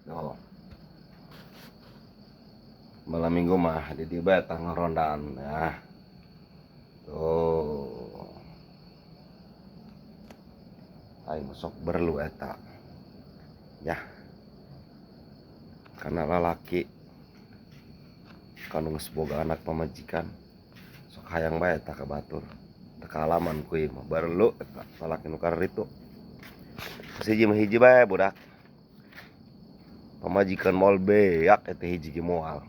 Tuh. Malam minggu mah di tiba tangga rondaan ya. Tuh. Aing sok berlu eta. Ya. Karena lalaki kanu geus boga anak pamajikan sok hayang bae eta ka batur. Teu kaalaman ku ieu mah berlu eta lalaki nu kareritu. Hiji bae budak. Pamajikan moal beak eta hiji ge moal.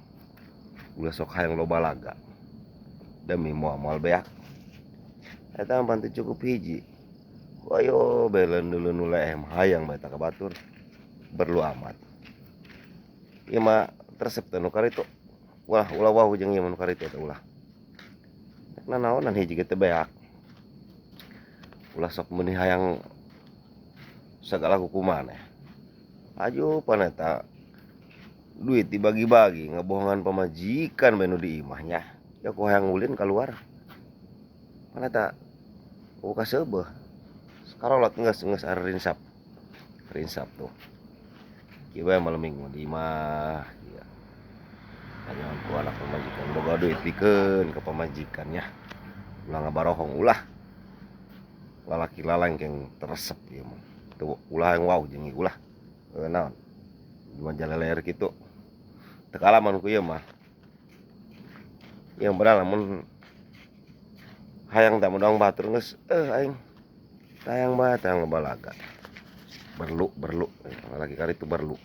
Ulah sok hayang loba laga. Demi moal beak. Eta mah teu cukup hiji. Ayo belen dulu nu leem hayang bae eta ka batur. Berlu amat. Ieu mah resep teh nu karitu. Ulah wau jeung ieu nu karitu teh ulah. Nanaonan hiji ge teh beak. Ulah sok meuni hayang sagala kukuman maneh. Ajupan eta duit dibagi-bagi ngabohongan pamajikan bae nu di imah nya. Ya ku hayang ulin kaluar. Pan eta buka seubeuh. Karolot geus are rinsap. Rinsap tuh. Kieu bae malam minggu di imah ieu. Hanyaon ku anak pamajikan boga duit pikeun ka pamajikan nya. Ulah ngabarohong ulah. Lalaki lalengkeng teresep ieu mah. Teu ulah hayang wau jeung ieu ulah. Naon? Cuma jaleleer kitu. Teu kaalaman ku ieu mah. Ieu benar lamun hayang tamu doang batur geus aing hayang bae tayang loba laga. Berlu lalaki kari itu berlu.